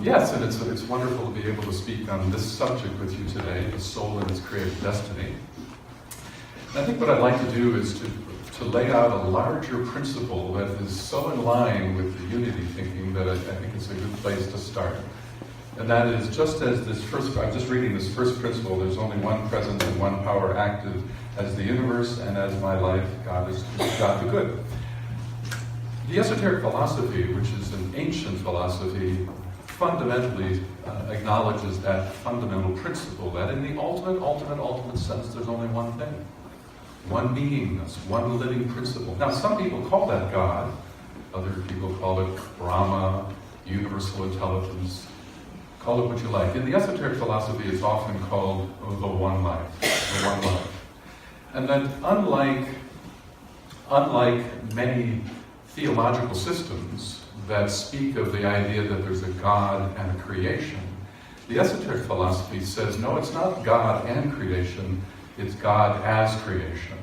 Yes, and it's wonderful to be able to speak on this subject with you today, the soul and its creative destiny. And I think what I'd like to do is to lay out a larger principle that is so in line with the unity thinking that I think it's a good place to start. And that is just as I'm just reading this first principle, there's only one presence and one power active as the universe and as my life, God the good. The esoteric philosophy, which is an ancient philosophy, fundamentally acknowledges that fundamental principle, that in the ultimate sense, there's only one thing. One beingness, one living principle. Now, some people call that God. Other people call it Brahma, universal intelligence. Call it what you like. In the esoteric philosophy, it's often called the one life. The one life. And that unlike many theological systems that speak of the idea that there's a God and a creation, the esoteric philosophy says, no, it's not God and creation, it's God as creation.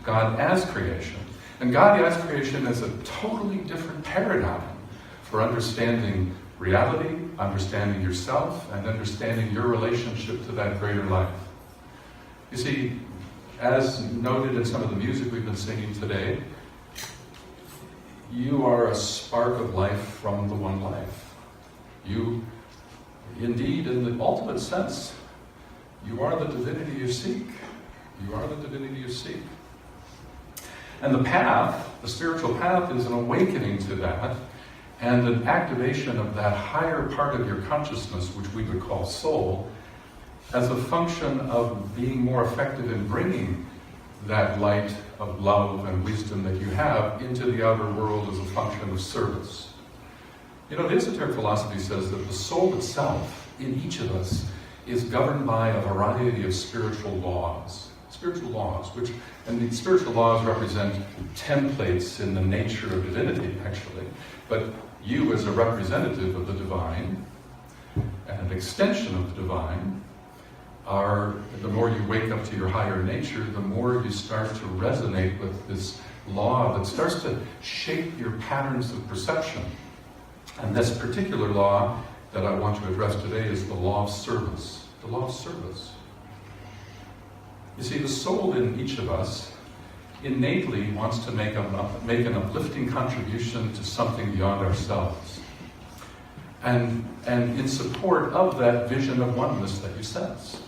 God as creation. And God as creation is a totally different paradigm for understanding reality, understanding yourself, and understanding your relationship to that greater life. You see, as noted in some of the music we've been singing today, you are a spark of life from the one life. You, indeed, in the ultimate sense, you are the divinity you seek. You are the divinity you seek. And the path, the spiritual path, is an awakening to that and an activation of that higher part of your consciousness, which we would call soul, as a function of being more effective in bringing that light of love and wisdom that you have into the outer world as a function of service. You know, the esoteric philosophy says that the soul itself, in each of us, is governed by a variety of spiritual laws. Spiritual laws, and the spiritual laws represent templates in the nature of divinity, actually. But you, as a representative of the divine, and an extension of the divine, the more you wake up to your higher nature, the more you start to resonate with this law that starts to shape your patterns of perception. And this particular law that I want to address today is the law of service. The law of service. You see, the soul in each of us innately wants to make an uplifting contribution to something beyond ourselves. And in support of that vision of oneness that you sense.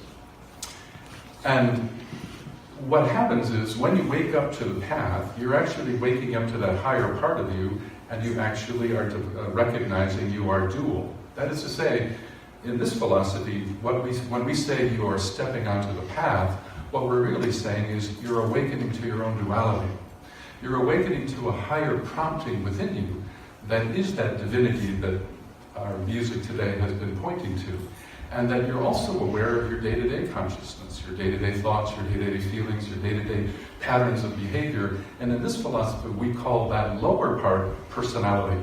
And what happens is, when you wake up to the path, you're actually waking up to that higher part of you, and you actually are recognizing you are dual. That is to say, in this philosophy, when we say you are stepping onto the path, what we're really saying is you're awakening to your own duality. You're awakening to a higher prompting within you that is that divinity that our music today has been pointing to. And that you're also aware of your day-to-day consciousness, your day-to-day thoughts, your day-to-day feelings, your day-to-day patterns of behavior. And in this philosophy, we call that lower part personality.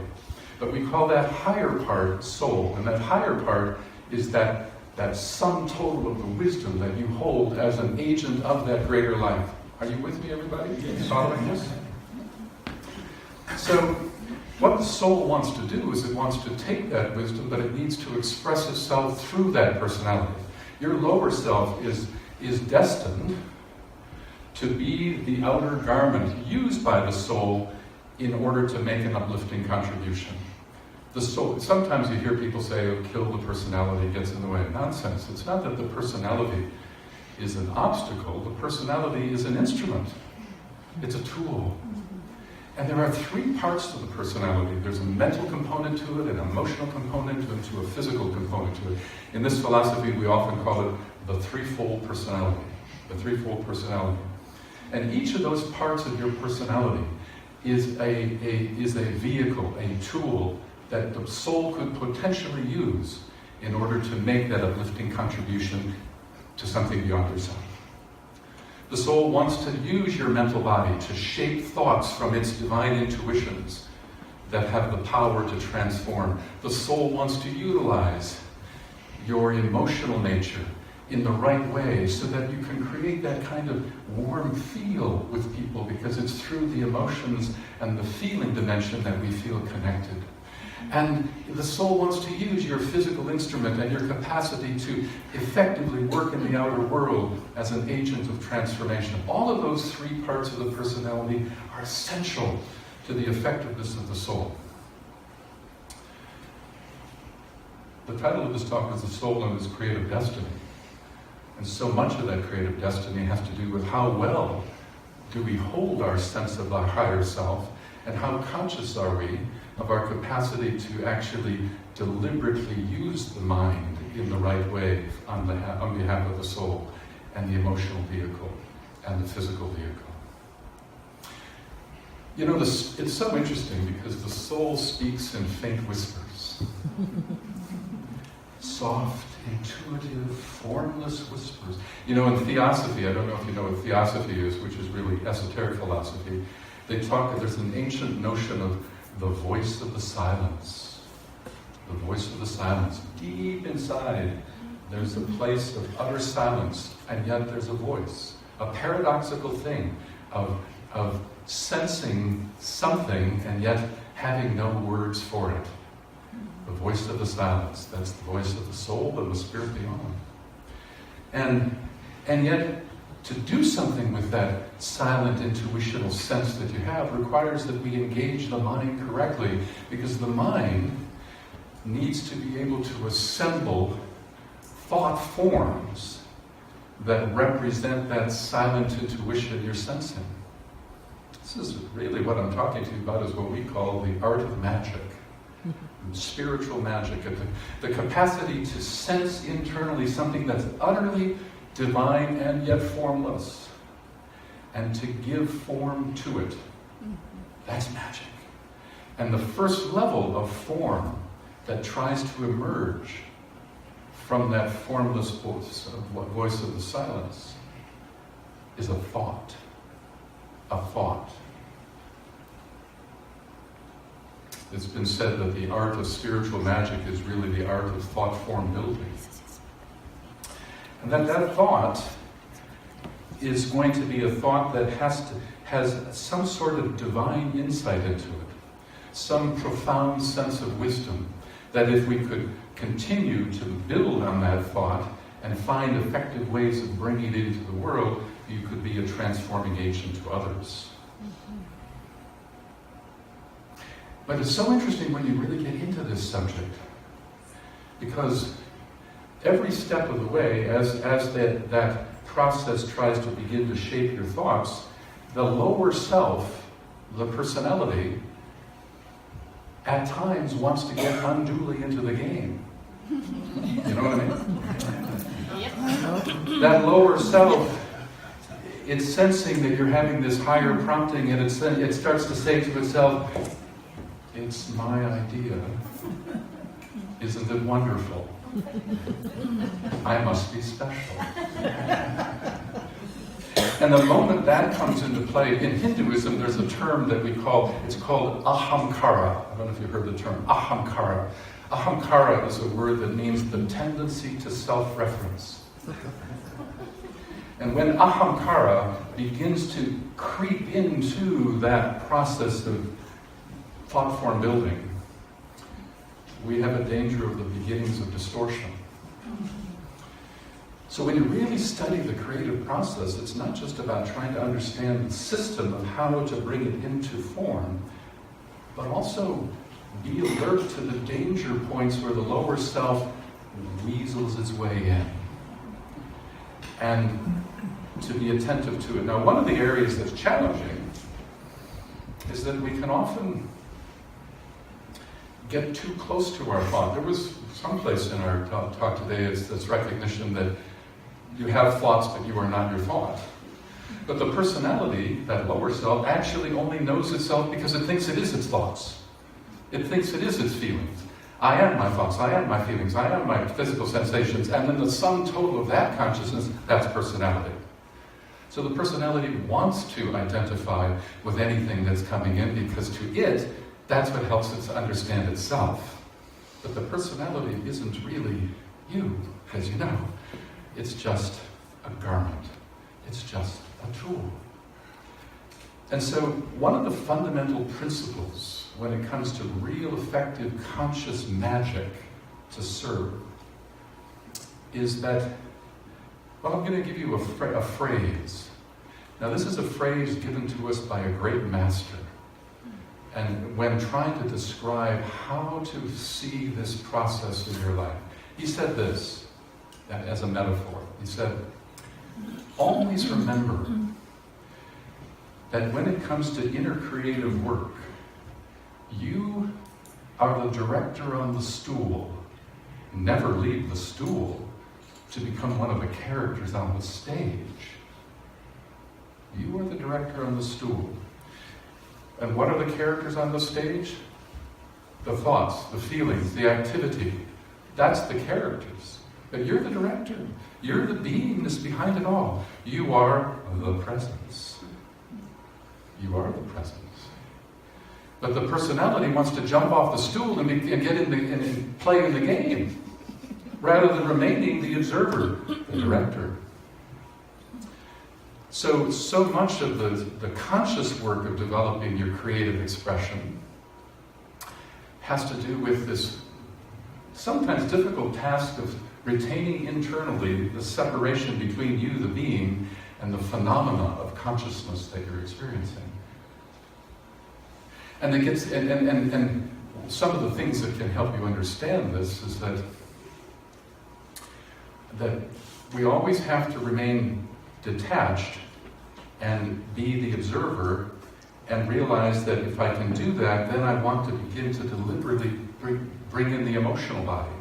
But we call that higher part soul. And that higher part is that sum total of the wisdom that you hold as an agent of that greater life. Are you with me, everybody? Are you following this? So, what the soul wants to do is it wants to take that wisdom, but it needs to express itself through that personality. Your lower self is destined to be the outer garment used by the soul in order to make an uplifting contribution. The soul, sometimes you hear people say, oh, kill the personality, gets in the way. Nonsense. It's not that the personality is an obstacle. The personality is an instrument. It's a tool. And there are three parts to the personality. There's a mental component to it, an emotional component to a physical component to it. In this philosophy, we often call it the threefold personality. The threefold personality. And each of those parts of your personality is a vehicle, a tool that the soul could potentially use in order to make that uplifting contribution to something beyond yourself. The soul wants to use your mental body to shape thoughts from its divine intuitions that have the power to transform. The soul wants to utilize your emotional nature in the right way so that you can create that kind of warm feel with people, because it's through the emotions and the feeling dimension that we feel connected. And the soul wants to use your physical instrument and your capacity to effectively work in the outer world as an agent of transformation. All of those three parts of the personality are essential to the effectiveness of the soul. The title of this talk is The Soul and Its Creative Destiny. And so much of that creative destiny has to do with how well do we hold our sense of our higher self, and how conscious are we of our capacity to actually deliberately use the mind in the right way on behalf of the soul and the emotional vehicle and the physical vehicle. You know, it's so interesting because the soul speaks in faint whispers. Soft, intuitive, formless whispers. You know, in theosophy, I don't know if you know what theosophy is, which is really esoteric philosophy, there's an ancient notion of the voice of the silence. The voice of the silence. Deep inside, there's a place of utter silence, and yet there's a voice. A paradoxical thing of sensing something, and yet having no words for it. The voice of the silence. That's the voice of the soul and the spirit beyond. And yet, to do something with that silent intuitional sense that you have requires that we engage the mind correctly, because the mind needs to be able to assemble thought forms that represent that silent intuition you're sensing. This is really what I'm talking to you about, is what we call the art of magic. Spiritual magic, the capacity to sense internally something that's utterly divine and yet formless, and to give form to it. That's magic. And the first level of form that tries to emerge from that formless voice of the silence is a thought. A thought. It's been said that the art of spiritual magic is really the art of thought form building. And that thought is going to be a thought that has some sort of divine insight into it, some profound sense of wisdom, that if we could continue to build on that thought and find effective ways of bringing it into the world, you could be a transforming agent to others. But it's so interesting when you really get into this subject, because every step of the way, as that process tries to begin to shape your thoughts, the lower self, the personality, at times wants to get unduly into the game. You know what I mean? That lower self, it's sensing that you're having this higher prompting, and it starts to say to itself, "It's my idea. Isn't it wonderful? I must be special." And the moment that comes into play, in Hinduism there's a term that it's called ahamkara. I don't know if you've heard the term ahamkara. Ahamkara is a word that means the tendency to self-reference. And when ahamkara begins to creep into that process of thought form building, we have a danger of the beginnings of distortion. So when you really study the creative process, it's not just about trying to understand the system of how to bring it into form, but also be alert to the danger points where the lower self weasels its way in, and to be attentive to it. Now, one of the areas that's challenging is that we can often get too close to our thought. There was some place in our talk today, it's this recognition that you have thoughts, but you are not your thought. But the personality, that lower self, actually only knows itself because it thinks it is its thoughts. It thinks it is its feelings. I am my thoughts, I am my feelings, I am my physical sensations, and then the sum total of that consciousness, that's personality. So the personality wants to identify with anything that's coming in, because to it, that's what helps it to understand itself. But the personality isn't really you, as you know. It's just a garment. It's just a tool. And so one of the fundamental principles when it comes to real effective conscious magic to serve is that, well, I'm going to give you a phrase. Now, this is a phrase given to us by a great master. And when trying to describe how to see this process in your life, he said this as a metaphor. He said, always remember that when it comes to inner creative work, you are the director on the stool. Never leave the stool to become one of the characters on the stage. You are the director on the stool. And what are the characters on the stage? The thoughts, the feelings, the activity. That's the characters. But you're the director. You're the beingness behind it all. You are the presence. You are the presence. But the personality wants to jump off the stool and get in and play in the game, rather than remaining the observer, the director. So much of the conscious work of developing your creative expression has to do with this sometimes difficult task of retaining internally the separation between you, the being, and the phenomena of consciousness that you're experiencing. And some of the things that can help you understand this is that we always have to remain detached and be the observer and realize that if I can do that, then I want to begin to deliberately bring in the emotional body,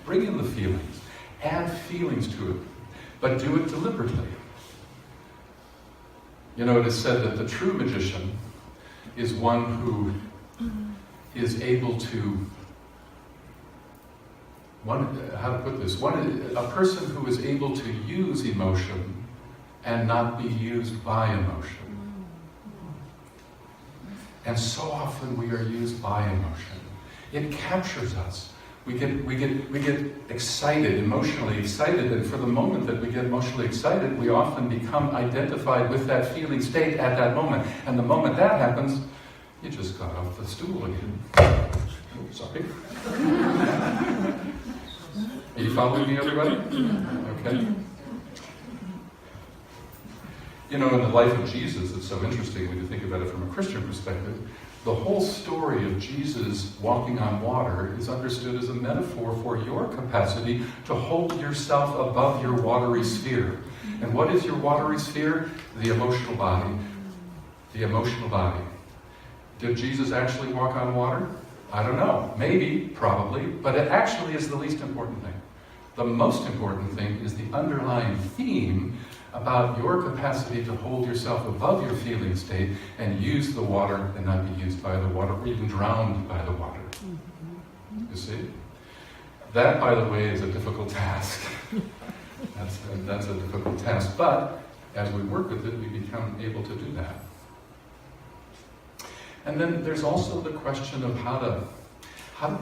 bring in the feelings, add feelings to it, but do it deliberately. You know, it is said that the true magician is one who is able to, a person who is able to use emotion and not be used by emotion. And so often we are used by emotion. It captures us. We get excited, emotionally excited, and for the moment that we get emotionally excited, we often become identified with that feeling state at that moment. And the moment that happens, you just got off the stool again. Oh, sorry. Are you following me, everybody? Okay. You know, in the life of Jesus, it's so interesting when you think about it from a Christian perspective. The whole story of Jesus walking on water is understood as a metaphor for your capacity to hold yourself above your watery sphere. And what is your watery sphere? The emotional body. The emotional body. Did Jesus actually walk on water? I don't know. Maybe, probably, but it actually is the least important thing. The most important thing is the underlying theme about your capacity to hold yourself above your feeling state and use the water and not be used by the water or even drowned by the water. You see? That, by the way, is a difficult task. That's a difficult task. But as we work with it, we become able to do that. And then there's also the question of how to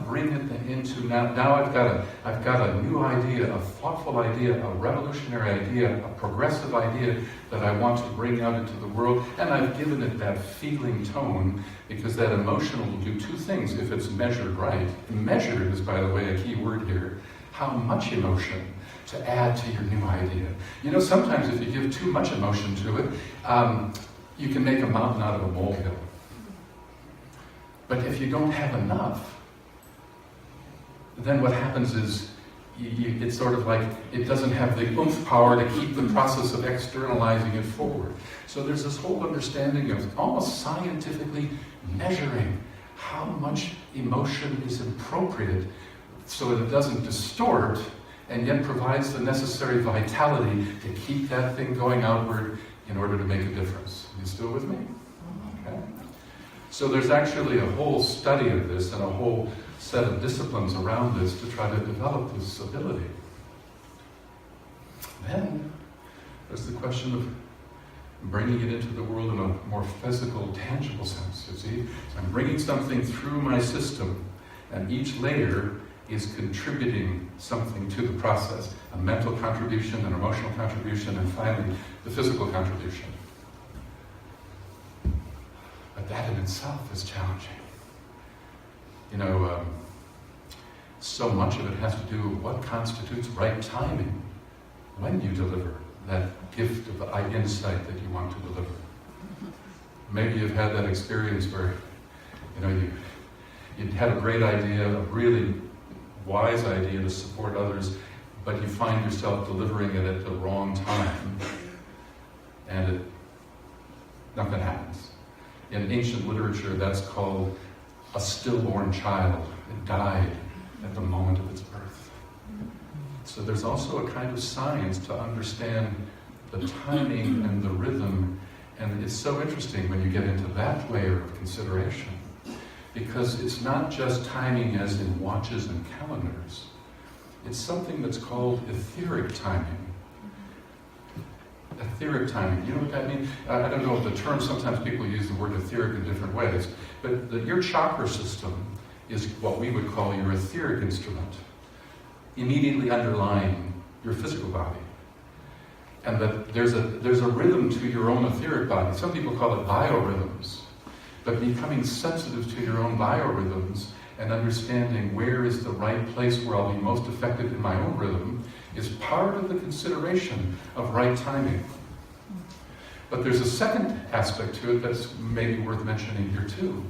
bring it into now I've got a new idea, a thoughtful idea, a revolutionary idea, a progressive idea that I want to bring out into the world, and I've given it that feeling tone because that emotional will do two things if it's measured right. Measured is, by the way, a key word here. How much emotion to add to your new idea. You know, sometimes if you give too much emotion to it, you can make a mountain out of a molehill. But if you don't have enough, then what happens is it's sort of like it doesn't have the oomph power to keep the process of externalizing it forward. So there's this whole understanding of almost scientifically measuring how much emotion is appropriate so that it doesn't distort and yet provides the necessary vitality to keep that thing going outward in order to make a difference. You still with me? Okay. So there's actually a whole study of this and a whole set of disciplines around this to try to develop this ability. Then there's the question of bringing it into the world in a more physical, tangible sense, you see. So I'm bringing something through my system, and each layer is contributing something to the process. A mental contribution, an emotional contribution, and finally, the physical contribution. But that in itself is challenging. So much of it has to do with what constitutes right timing when you deliver that gift of insight that you want to deliver. Maybe you've had that experience where, you had a great idea, a really wise idea to support others, but you find yourself delivering it at the wrong time, and nothing happens. In ancient literature, that's called a stillborn child. It died at the moment of its birth. So there's also a kind of science to understand the timing and the rhythm, and it's so interesting when you get into that layer of consideration, because it's not just timing as in watches and calendars. It's something that's called etheric timing. Etheric timing, you know what that means? I don't know if the term, sometimes people use the word etheric in different ways, but your chakra system is what we would call your etheric instrument, immediately underlying your physical body. And that there's a rhythm to your own etheric body. Some people call it biorhythms. But becoming sensitive to your own biorhythms and understanding where is the right place where I'll be most effective in my own rhythm is part of the consideration of right timing. But there's a second aspect to it that's maybe worth mentioning here too.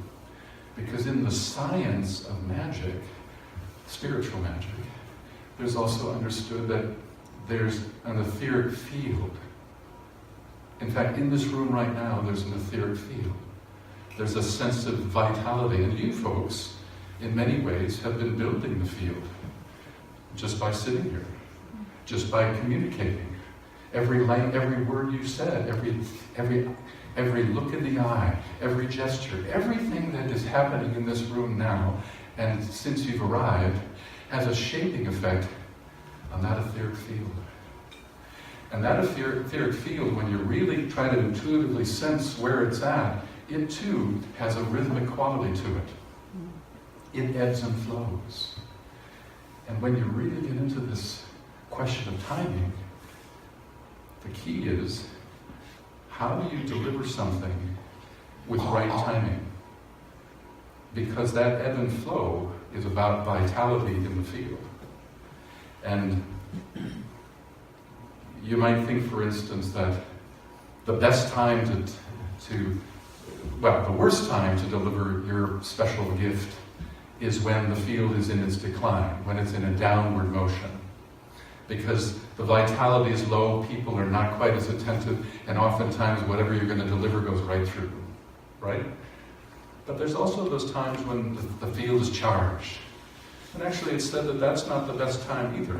Because in the science of magic, spiritual magic, there's also understood that there's an etheric field. In fact, in this room right now, there's an etheric field. There's a sense of vitality. And you folks, in many ways, have been building the field just by sitting here, just by communicating. Every word you said, every look in the eye, every gesture, everything that is happening in this room now, and since you've arrived, has a shaping effect on that etheric field. And that etheric field, when you really try to intuitively sense where it's at, it too has a rhythmic quality to it. It ebbs and flows. And when you really get into this question of timing, the key is, how do you deliver something with right timing? Because that ebb and flow is about vitality in the field. And you might think, for instance, that the best time the worst time to deliver your special gift is when the field is in its decline, when it's in a downward motion. Because the vitality is low, people are not quite as attentive, and oftentimes whatever you're going to deliver goes right through, right? But there's also those times when the field is charged. And actually it's said that that's not the best time either.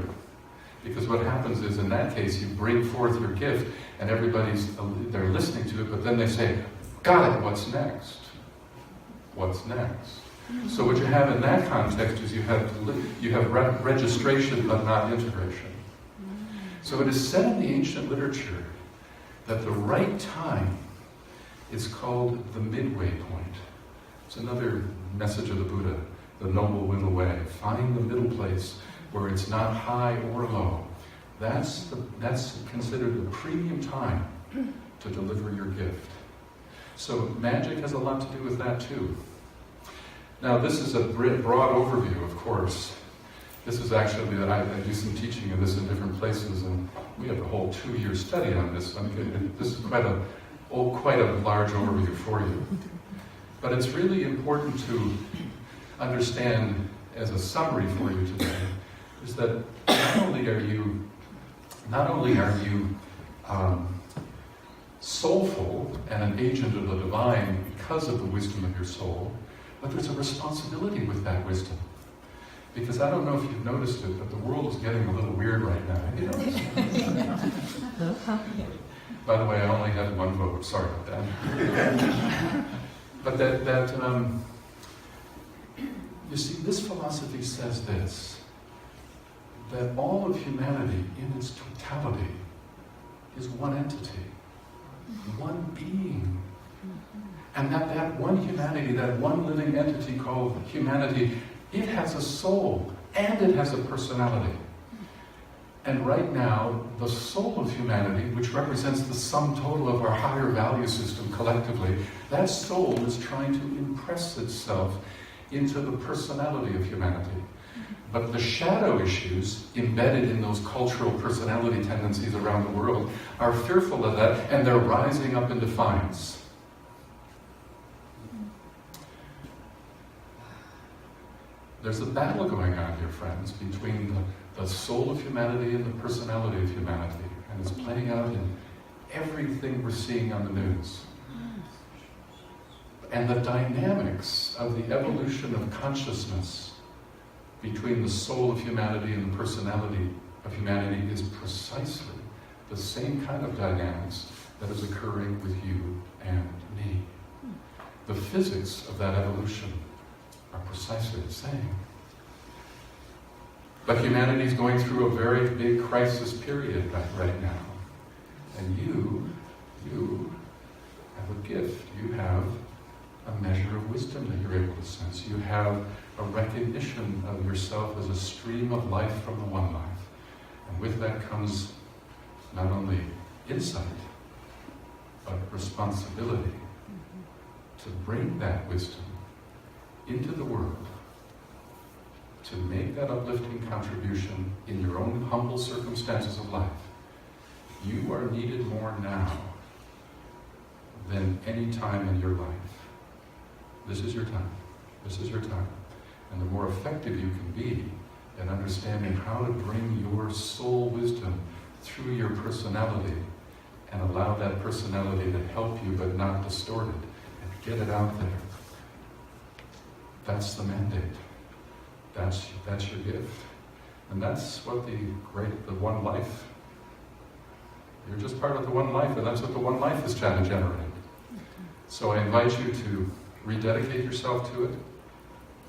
Because what happens is, in that case, you bring forth your gift, and they're listening to it, but then they say, got it, what's next? What's next? So what you have in that context is you have registration but not integration. So it is said in the ancient literature that the right time is called the midway point. It's another message of the Buddha, the Noble Middle Way. Find the middle place where it's not high or low. That's considered the premium time to deliver your gift. So magic has a lot to do with that too. Now this is a broad overview, of course. This is actually, I do some teaching of this in different places, and we have a whole 2-year study on this. This is quite a large overview for you. But it's really important to understand, as a summary for you today, is that not only are you soulful and an agent of the divine because of the wisdom of your soul, but there's a responsibility with that wisdom. Because I don't know if you've noticed it, but the world is getting a little weird right now. Have you noticed? By the way, I only had one vote. Sorry about that. But you see, this philosophy says this, that all of humanity in its totality is one entity, one being. And that one humanity, that one living entity called humanity, it has a soul and it has a personality. And right now, the soul of humanity, which represents the sum total of our higher value system collectively, that soul is trying to impress itself into the personality of humanity. But the shadow issues embedded in those cultural personality tendencies around the world are fearful of that, and they're rising up in defiance. There's a battle going on here, friends, between the soul of humanity and the personality of humanity. And it's playing out in everything we're seeing on the news. And the dynamics of the evolution of consciousness between the soul of humanity and the personality of humanity is precisely the same kind of dynamics that is occurring with you and me. The physics of that evolution are precisely the same. But humanity is going through a very big crisis period right now. And you have a gift. You have a measure of wisdom that you're able to sense. You have a recognition of yourself as a stream of life from the one life. And with that comes not only insight, but responsibility to bring that wisdom into the world, to make that uplifting contribution in your own humble circumstances of life. You are needed more now than any time in your life. This is your time. This is your time. And the more effective you can be in understanding how to bring your soul wisdom through your personality and allow that personality to help you but not distort it and get it out there. That's the mandate. That's your gift. And that's what the one life, you're just part of the one life, and that's what the one life is trying to generate. So I invite you to rededicate yourself to it,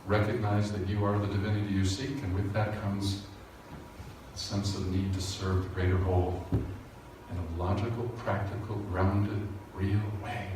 recognize that you are the divinity you seek, and with that comes a sense of need to serve the greater whole in a logical, practical, grounded, real way.